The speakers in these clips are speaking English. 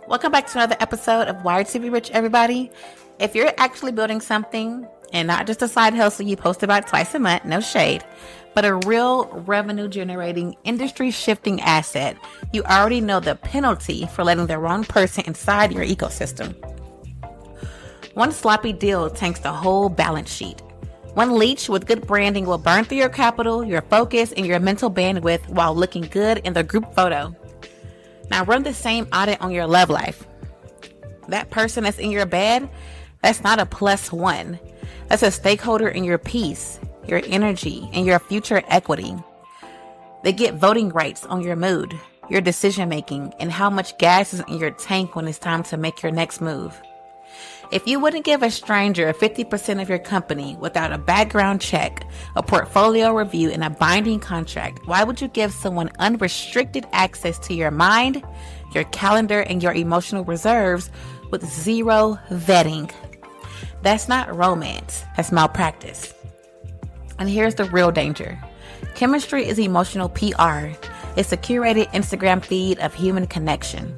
Welcome back to another episode of Wired to Be Rich, everybody. If you're actually building something and not just a side hustle you post about twice a month, no shade, but a real revenue generating, industry shifting asset, you already know the penalty for letting the wrong person inside your ecosystem. One sloppy deal tanks the whole balance sheet. One leech with good branding will burn through your capital, your focus, and your mental bandwidth while looking good in the group photo. Now run the same audit on your love life. That person that's in your bed, that's not a +1. That's a stakeholder in your peace, your energy, and your future equity. They get voting rights on your mood, your decision making, and how much gas is in your tank when it's time to make your next move. If you wouldn't give a stranger 50% of your company without a background check, a portfolio review, and a binding contract, why would you give someone unrestricted access to your mind, your calendar, and your emotional reserves with zero vetting? That's not romance, that's malpractice. And here's the real danger. Chemistry is emotional PR. It's a curated Instagram feed of human connection.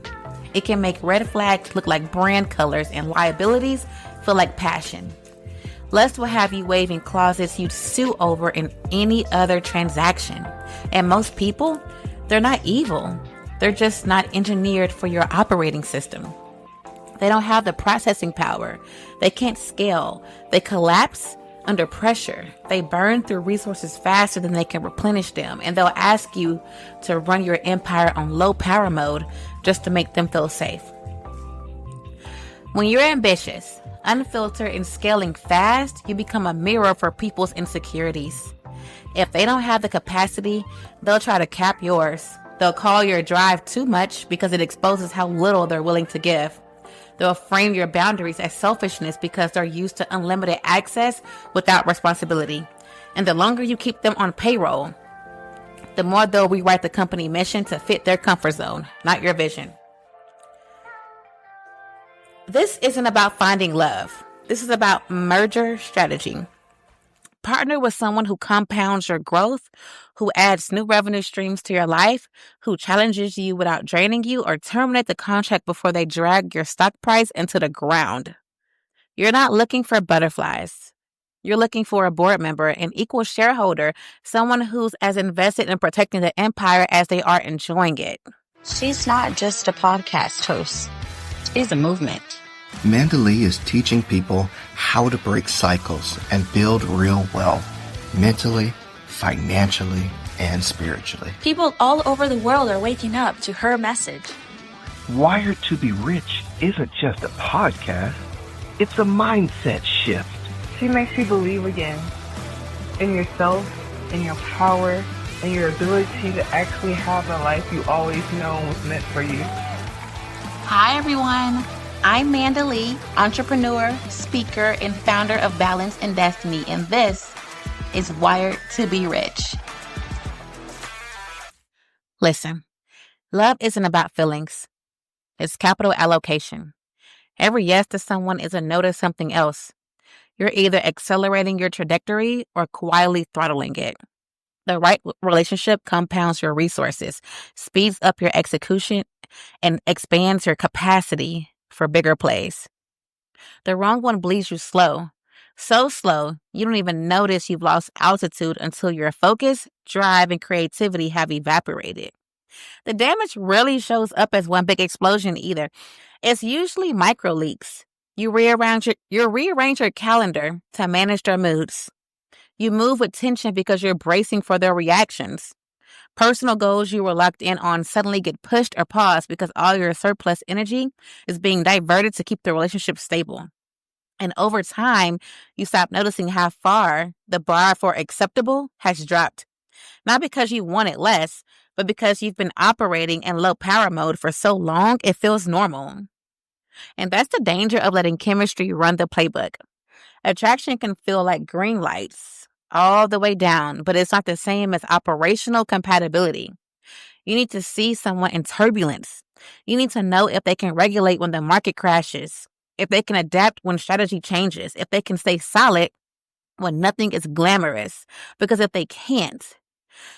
It can make red flags look like brand colors and liabilities feel like passion. Lust will have you waving clauses you'd sue over in any other transaction. And most people, they're not evil. They're just not engineered for your operating system. They don't have the processing power. They can't scale. They collapse under pressure. They burn through resources faster than they can replenish them. And they'll ask you to run your empire on low power mode just to make them feel safe. When you're ambitious, unfiltered, and scaling fast, you become a mirror for people's insecurities. If they don't have the capacity, they'll try to cap yours. They'll call your drive too much because it exposes how little they're willing to give. They'll frame your boundaries as selfishness because they're used to unlimited access without responsibility. And the longer you keep them on payroll, the more they'll rewrite the company mission to fit their comfort zone, not your vision. This isn't about finding love. This is about merger strategy. Partner with someone who compounds your growth, who adds new revenue streams to your life, who challenges you without draining you, or terminate the contract before they drag your stock price into the ground. You're not looking for butterflies. You're looking for a board member, an equal shareholder, someone who's as invested in protecting the empire as they are enjoying it. She's not just a podcast host. She's a movement. Manda Lea is teaching people how to break cycles and build real wealth, mentally, financially, and spiritually. People all over the world are waking up to her message. Wired to Be Rich isn't just a podcast, it's a mindset shift. She makes you believe again in yourself, in your power, and your ability to actually have the life you always known was meant for you. Hi, everyone. I'm Manda Lea, entrepreneur, speaker, and founder of Balance and Destiny, and this is Wired to Be Rich. Listen, love isn't about feelings. It's capital allocation. Every yes to someone is a no to something else. You're either accelerating your trajectory or quietly throttling it. The right relationship compounds your resources, speeds up your execution, and expands your capacity for bigger plays. The wrong one bleeds you slow. So slow, you don't even notice you've lost altitude until your focus, drive, and creativity have evaporated. The damage rarely shows up as one big explosion either. It's usually micro leaks. You rearrange your calendar to manage their moods. You move with tension because you're bracing for their reactions. Personal goals you were locked in on suddenly get pushed or paused because all your surplus energy is being diverted to keep the relationship stable. And over time, you stop noticing how far the bar for acceptable has dropped. Not because you want it less, but because you've been operating in low power mode for so long, it feels normal. And that's the danger of letting chemistry run the playbook. Attraction can feel like green lights all the way down, but it's not the same as operational compatibility. You need to see someone in turbulence. You need to know if they can regulate when the market crashes, if they can adapt when strategy changes, if they can stay solid when nothing is glamorous. Because if they can't,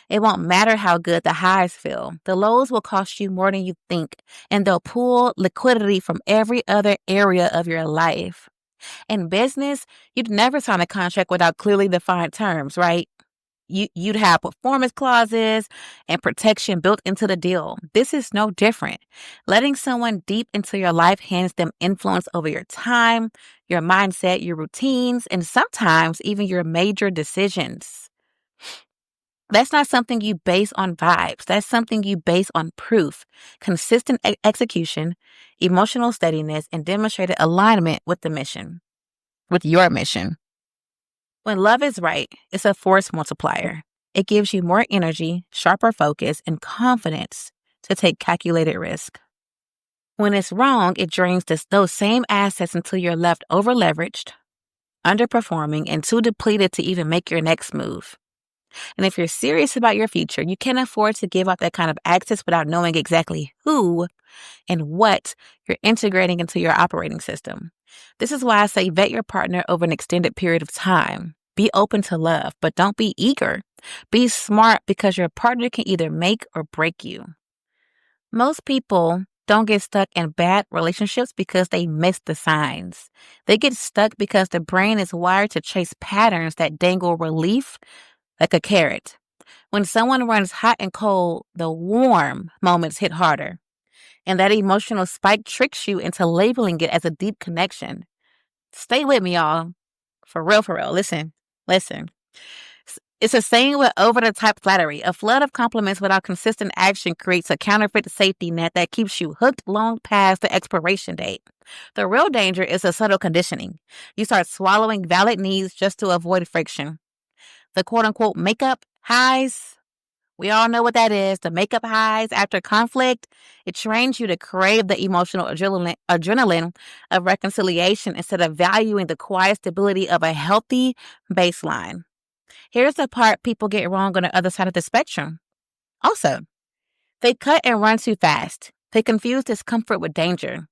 It won't matter how good the highs feel. The lows will cost you more than you think, and they'll pull liquidity from every other area of your life. In business, you'd never sign a contract without clearly defined terms, right? You'd have performance clauses and protection built into the deal. This is no different. Letting someone deep into your life hands them influence over your time, your mindset, your routines, and sometimes even your major decisions. That's not something you base on vibes. That's something you base on proof, consistent execution, emotional steadiness, and demonstrated alignment with the mission, with your mission. When love is right, it's a force multiplier. It gives you more energy, sharper focus, and confidence to take calculated risk. When it's wrong, it drains those same assets until you're left over-leveraged, underperforming, and too depleted to even make your next move. And if you're serious about your future, you can't afford to give up that kind of access without knowing exactly who and what you're integrating into your operating system. This is why I say vet your partner over an extended period of time. Be open to love, but don't be eager. Be smart because your partner can either make or break you. Most people don't get stuck in bad relationships because they miss the signs. They get stuck because the brain is wired to chase patterns that dangle relief like a carrot. When someone runs hot and cold, the warm moments hit harder. And that emotional spike tricks you into labeling it as a deep connection. Stay with me, y'all. For real, for real. Listen. It's the same with over-the-top flattery. A flood of compliments without consistent action creates a counterfeit safety net that keeps you hooked long past the expiration date. The real danger is a subtle conditioning. You start swallowing valid needs just to avoid friction. The quote-unquote makeup highs, we all know what that is. The makeup highs after conflict, it trains you to crave the emotional adrenaline of reconciliation instead of valuing the quiet stability of a healthy baseline. Here's the part people get wrong on the other side of the spectrum. Also, they cut and run too fast. They confuse discomfort with danger.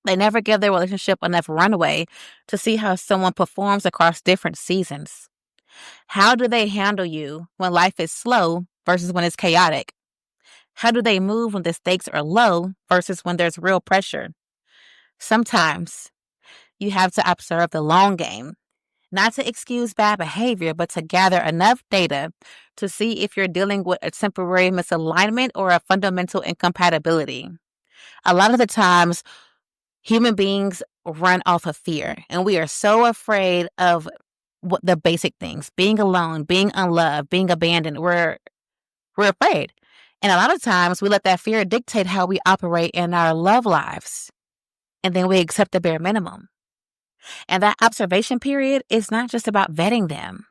They never give their relationship enough runway to see how someone performs across different seasons. How do they handle you when life is slow versus when it's chaotic? How do they move when the stakes are low versus when there's real pressure? Sometimes you have to observe the long game, not to excuse bad behavior, but to gather enough data to see if you're dealing with a temporary misalignment or a fundamental incompatibility. A lot of the times, human beings run off of fear, and we are so afraid of the basic things, being alone, being unloved, being abandoned. We're afraid. And a lot of times we let that fear dictate how we operate in our love lives. And then we accept the bare minimum. And that observation period is not just about vetting them.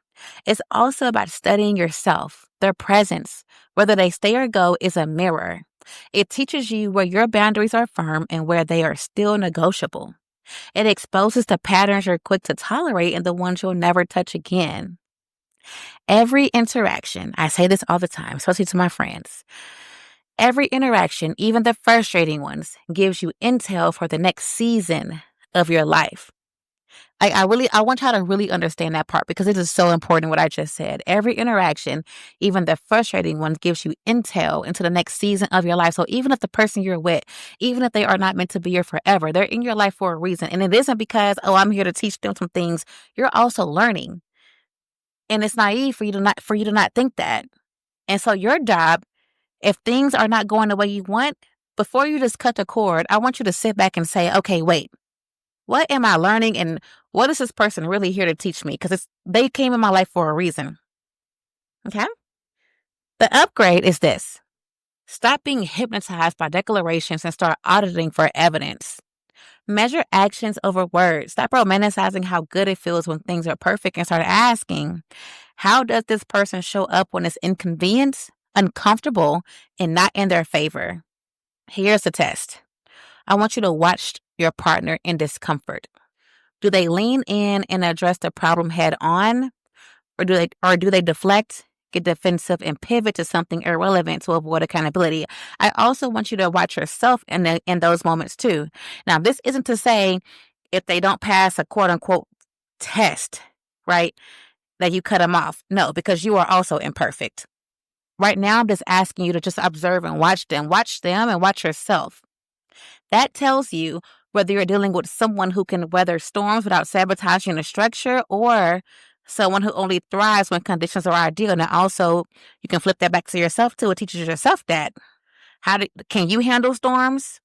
It's also about studying yourself. Their presence, whether they stay or go, is a mirror. It teaches you where your boundaries are firm and where they are still negotiable. It exposes the patterns you're quick to tolerate and the ones you'll never touch again. Every interaction, I say this all the time, especially to my friends, every interaction, even the frustrating ones, gives you intel for the next season of your life. I want y'all to really understand that part because it is so important what I just said. Every interaction, even the frustrating ones, gives you intel into the next season of your life. So even if the person you're with, even if they are not meant to be here forever, they're in your life for a reason. And it isn't because, I'm here to teach them some things. You're also learning. And it's naive for you to not think that. And so your job, if things are not going the way you want, before you just cut the cord, I want you to sit back and say, okay, wait. What am I learning and what is this person really here to teach me? Because they came in my life for a reason. Okay? The upgrade is this. Stop being hypnotized by declarations and start auditing for evidence. Measure actions over words. Stop romanticizing how good it feels when things are perfect and start asking, how does this person show up when it's inconvenient, uncomfortable, and not in their favor? Here's the test. I want you to watch your partner in discomfort. Do they lean in and address the problem head on? Or do they deflect, get defensive, and pivot to something irrelevant to avoid accountability? I also want you to watch yourself in those moments too. Now, this isn't to say if they don't pass a quote unquote test, right, that you cut them off. No, because you are also imperfect. Right now, I'm just asking you to just observe and watch them and watch yourself. That tells you whether you're dealing with someone who can weather storms without sabotaging the structure or someone who only thrives when conditions are ideal. Now, also, you can flip that back to yourself too. It teaches yourself that. Can you handle storms?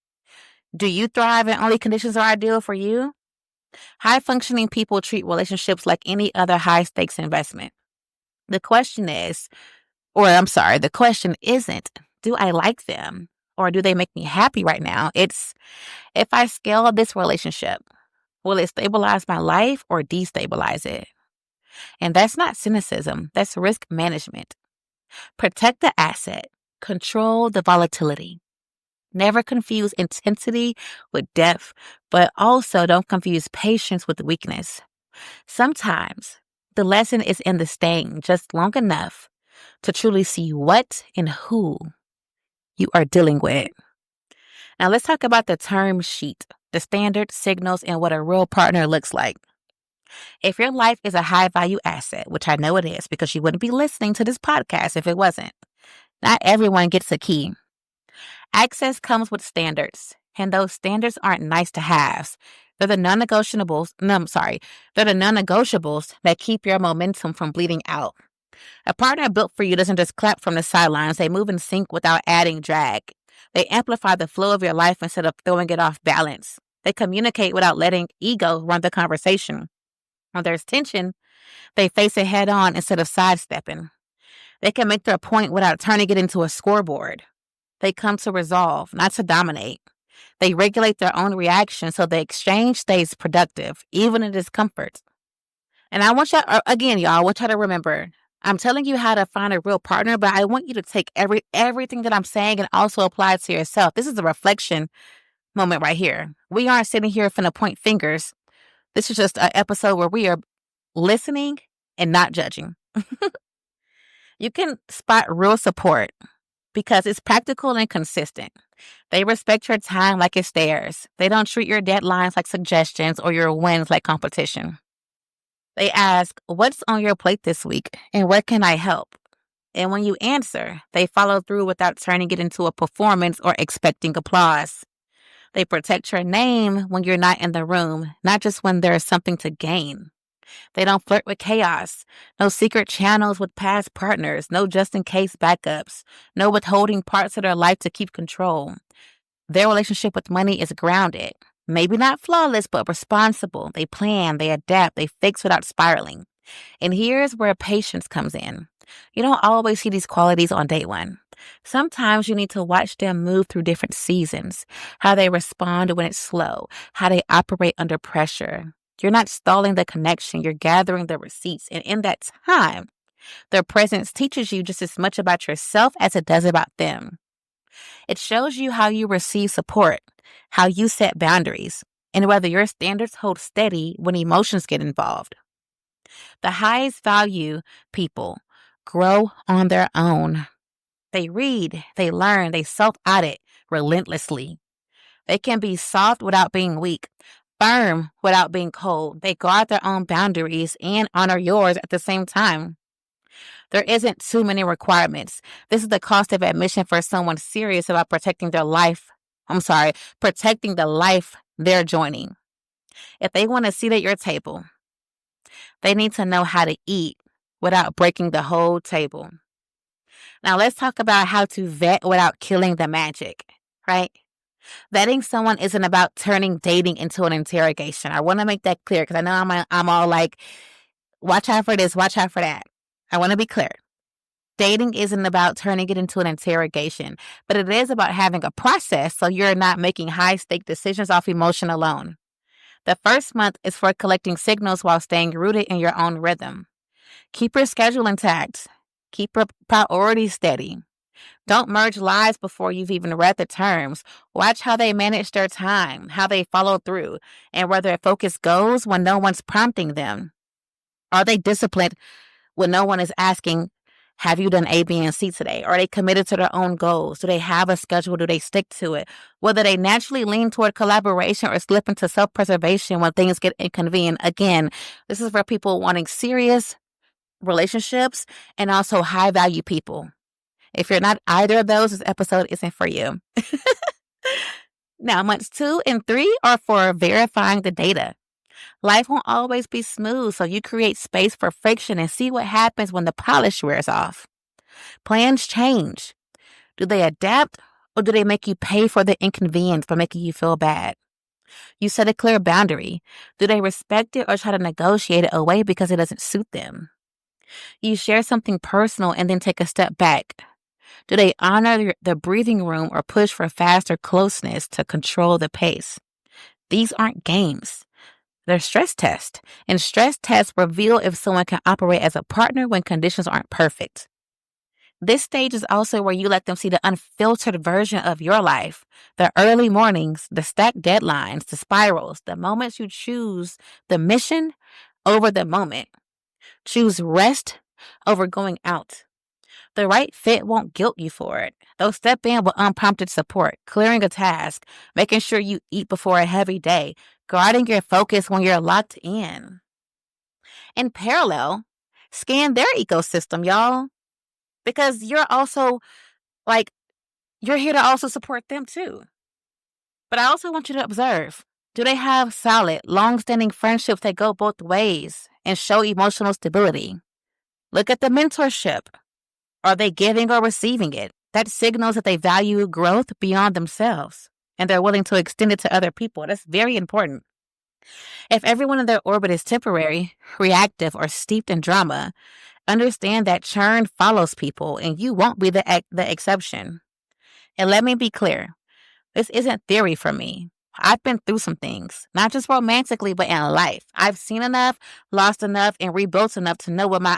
Do you thrive when only conditions are ideal for you? High functioning people treat relationships like any other high stakes investment. The question isn't, do I like them or do they make me happy right now? It's, if I scale this relationship, will it stabilize my life or destabilize it? And that's not cynicism, that's risk management. Protect the asset, control the volatility. Never confuse intensity with depth, but also don't confuse patience with weakness. Sometimes the lesson is in the staying just long enough to truly see what and who you are dealing with. Now let's talk about the term sheet, the standard signals, and what a real partner looks like. If your life is a high value asset, which I know it is because you wouldn't be listening to this podcast if it wasn't, not everyone gets a key. Access comes with standards, and those standards aren't nice to haves. They're the non-negotiables. They're the non-negotiables that keep your momentum from bleeding out. A partner built for you doesn't just clap from the sidelines. They move in sync without adding drag. They amplify the flow of your life instead of throwing it off balance. They communicate without letting ego run the conversation. When there's tension, they face it head on instead of sidestepping. They can make their point without turning it into a scoreboard. They come to resolve, not to dominate. They regulate their own reaction so the exchange stays productive, even in discomfort. And I want y'all to remember, I'm telling you how to find a real partner, but I want you to take everything that I'm saying and also apply it to yourself. This is a reflection moment right here. We aren't sitting here finna point fingers. This is just an episode where we are listening and not judging. You can spot real support because it's practical and consistent. They respect your time like it's theirs. They don't treat your deadlines like suggestions or your wins like competition. They ask, what's on your plate this week and where can I help? And when you answer, they follow through without turning it into a performance or expecting applause. They protect your name when you're not in the room, not just when there is something to gain. They don't flirt with chaos. No secret channels with past partners. No just-in-case backups. No withholding parts of their life to keep control. Their relationship with money is grounded. Maybe not flawless, but responsible. They plan, they adapt, they fix without spiraling. And here's where patience comes in. You don't always see these qualities on day one. Sometimes you need to watch them move through different seasons, how they respond when it's slow, how they operate under pressure. You're not stalling the connection, you're gathering the receipts. And in that time, their presence teaches you just as much about yourself as it does about them. It shows you how you receive support, how you set boundaries, and whether your standards hold steady when emotions get involved. The highest value people grow on their own. They read, they learn, they self-audit relentlessly. They can be soft without being weak, firm without being cold. They guard their own boundaries and honor yours at the same time. There isn't too many requirements. This is the cost of admission for someone serious about protecting the life they're joining. If they want a seat at your table, they need to know how to eat without breaking the whole table. Now let's talk about how to vet without killing the magic, right? Vetting someone isn't about turning dating into an interrogation. I want to make that clear because I know I'm all like, watch out for this, watch out for that. I want to be clear. Dating isn't about turning it into an interrogation, but it is about having a process so you're not making high-stake decisions off emotion alone. The first month is for collecting signals while staying rooted in your own rhythm. Keep your schedule intact. Keep your priorities steady. Don't merge lives before you've even read the terms. Watch how they manage their time, how they follow through, and where their focus goes when no one's prompting them. Are they disciplined when no one is asking, have you done A, B, and C today? Are they committed to their own goals? Do they have a schedule? Do they stick to it? Whether they naturally lean toward collaboration or slip into self-preservation when things get inconvenient. Again, this is for people wanting serious relationships and also high-value people. If you're not either of those, this episode isn't for you. Now, months 2 and 3 are for verifying the data. Life won't always be smooth, so you create space for friction and see what happens when the polish wears off. Plans change. Do they adapt, or do they make you pay for the inconvenience by making you feel bad? You set a clear boundary. Do they respect it or try to negotiate it away because it doesn't suit them? You share something personal and then take a step back. Do they honor the breathing room or push for faster closeness to control the pace? These aren't games. They're stress tests, and stress tests reveal if someone can operate as a partner when conditions aren't perfect. This stage is also where you let them see the unfiltered version of your life, the early mornings, the stacked deadlines, the spirals, the moments you choose the mission over the moment. Choose rest over going out. The right fit won't guilt you for it. They'll step in with unprompted support, clearing a task, making sure you eat before a heavy day, guarding your focus when you're locked in. In parallel, scan their ecosystem, y'all. Because you're here to also support them too. But I also want you to observe, do they have solid, long-standing friendships that go both ways and show emotional stability? Look at the mentorship. Are they giving or receiving it? That signals that they value growth beyond themselves and they're willing to extend it to other people. That's very important. If everyone in their orbit is temporary, reactive, or steeped in drama, understand that churn follows people and you won't be the exception. And let me be clear, this isn't theory for me. I've been through some things, not just romantically, but in life. I've seen enough, lost enough, and rebuilt enough to know that my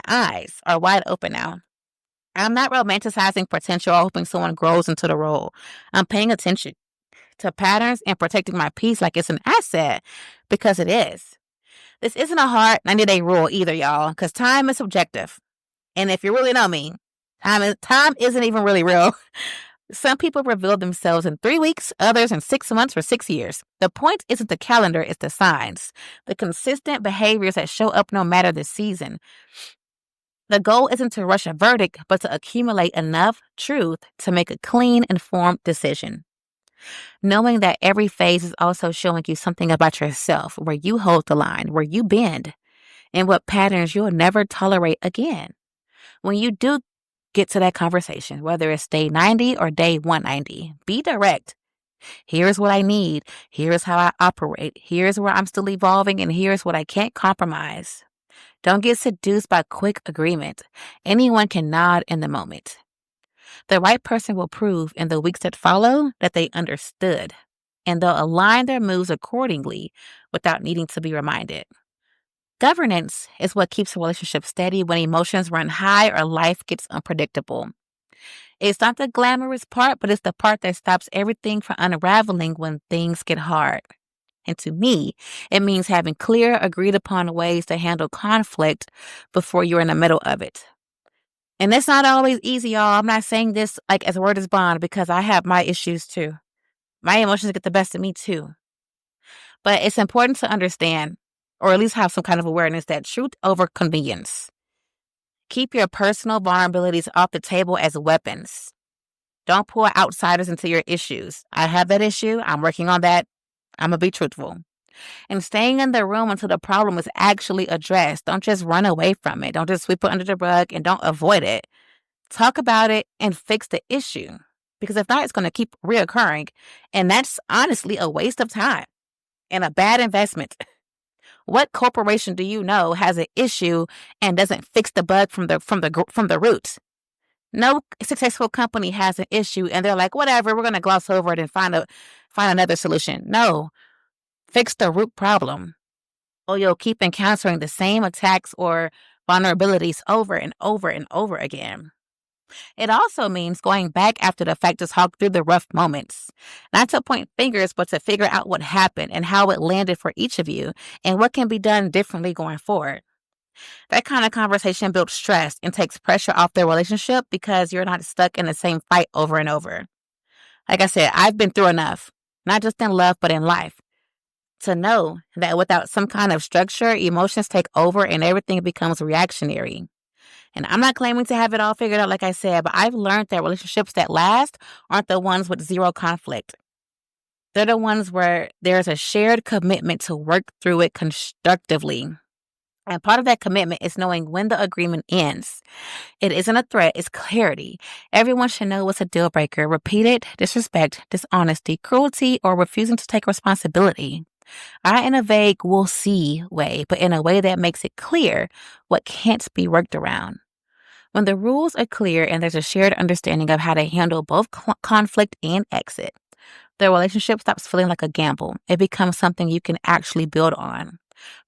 eyes are wide open now. I'm not romanticizing potential or hoping someone grows into the role. I'm paying attention to patterns and protecting my peace like it's an asset, because it is. This isn't a hard 90-day rule either, y'all, because time is subjective. And if you really know me, time isn't even really real. Some people reveal themselves in 3 weeks, others in 6 months or 6 years. The point isn't the calendar, it's the signs, the consistent behaviors that show up no matter the season. The goal isn't to rush a verdict, but to accumulate enough truth to make a clean, informed decision. Knowing that every phase is also showing you something about yourself, where you hold the line, where you bend, and what patterns you'll never tolerate again. When you do get to that conversation, whether it's day 90 or day 190, be direct. Here's what I need. Here's how I operate. Here's where I'm still evolving, and here's what I can't compromise. Don't get seduced by quick agreement. Anyone can nod in the moment. The right person will prove in the weeks that follow that they understood, and they'll align their moves accordingly without needing to be reminded. Governance is what keeps a relationship steady when emotions run high or life gets unpredictable. It's not the glamorous part, but it's the part that stops everything from unraveling when things get hard. And to me, it means having clear, agreed upon ways to handle conflict before you're in the middle of it. And it's not always easy, y'all. I'm not saying this like as word is bond, because I have my issues too. My emotions get the best of me too. But it's important to understand, or at least have some kind of awareness, that truth over convenience. Keep your personal vulnerabilities off the table as weapons. Don't pull outsiders into your issues. I have that issue. I'm working on that. I'm going to be truthful. And staying in the room until the problem is actually addressed. Don't just run away from it. Don't just sweep it under the rug and don't avoid it. Talk about it and fix the issue. Because if not, it's going to keep reoccurring. And that's honestly a waste of time and a bad investment. What corporation do you know has an issue and doesn't fix the bug from the root? No successful company has an issue and they're like, whatever, we're going to gloss over it and find another solution. No, fix the root problem, or you'll keep encountering the same attacks or vulnerabilities over and over and over again. It also means going back after the fact to talk through the rough moments, not to point fingers, but to figure out what happened and how it landed for each of you and what can be done differently going forward. That kind of conversation builds trust and takes pressure off the relationship because you're not stuck in the same fight over and over. Like I said, I've been through enough, not just in love, but in life, to know that without some kind of structure, emotions take over and everything becomes reactionary. And I'm not claiming to have it all figured out, like I said, but I've learned that relationships that last aren't the ones with zero conflict. They're the ones where there's a shared commitment to work through it constructively. And part of that commitment is knowing when the agreement ends. It isn't a threat, it's clarity. Everyone should know what's a deal breaker: repeated disrespect, dishonesty, cruelty, or refusing to take responsibility. Not in a vague we'll see way, but in a way that makes it clear what can't be worked around. When the rules are clear and there's a shared understanding of how to handle both conflict and exit, the relationship stops feeling like a gamble. It becomes something you can actually build on.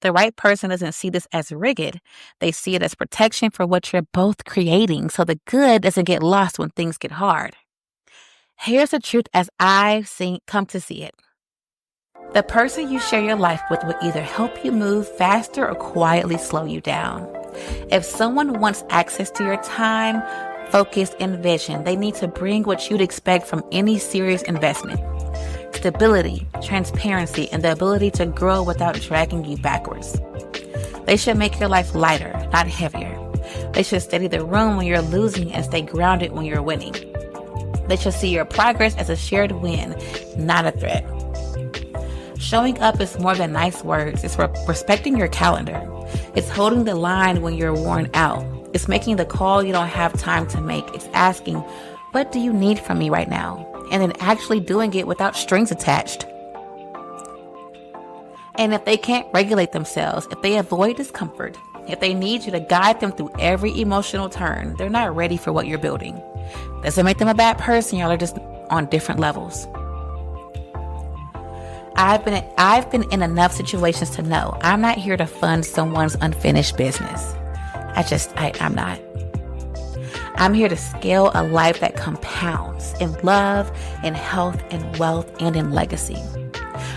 The right person doesn't see this as rigid. They see it as protection for what you're both creating, so the good doesn't get lost when things get hard. Here's the truth as I've come to see it. The person you share your life with will either help you move faster or quietly slow you down. If someone wants access to your time, focus, and vision, they need to bring what you'd expect from any serious investment: stability, transparency, and the ability to grow without dragging you backwards. They should make your life lighter, not heavier. They should steady the room when you're losing and stay grounded when you're winning. They should see your progress as a shared win, not a threat. Showing up is more than nice words. It's respecting your calendar. It's holding the line when you're worn out. It's making the call you don't have time to make. It's asking, what do you need from me right now? And then actually doing it without strings attached. And if they can't regulate themselves, if they avoid discomfort, if they need you to guide them through every emotional turn, they're not ready for what you're building. Doesn't make them a bad person. Y'all are just on different levels. I've been in enough situations to know I'm not here to fund someone's unfinished business. I'm not. I'm here to scale a life that compounds in love, in health, in wealth, and in legacy.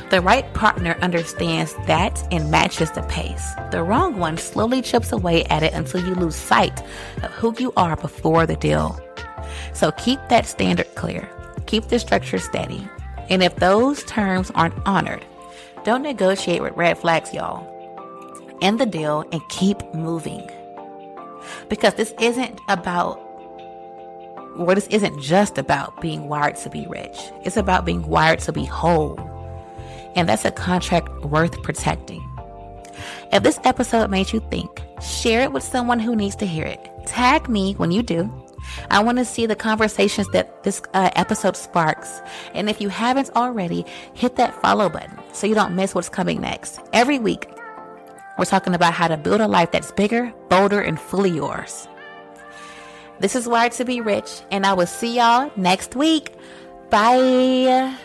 The right partner understands that and matches the pace. The wrong one slowly chips away at it until you lose sight of who you are before the deal. So keep that standard clear. Keep the structure steady. And if those terms aren't honored, don't negotiate with red flags, y'all. End the deal and keep moving. Because this isn't just about being wired to be rich. It's about being wired to be whole. And that's a contract worth protecting. If this episode made you think, share it with someone who needs to hear it. Tag me when you do. I want to see the conversations that this episode sparks. And if you haven't already, hit that follow button so you don't miss what's coming next. Every week, we're talking about how to build a life that's bigger, bolder, and fully yours. This is Wired to Be Rich, and I will see y'all next week. Bye.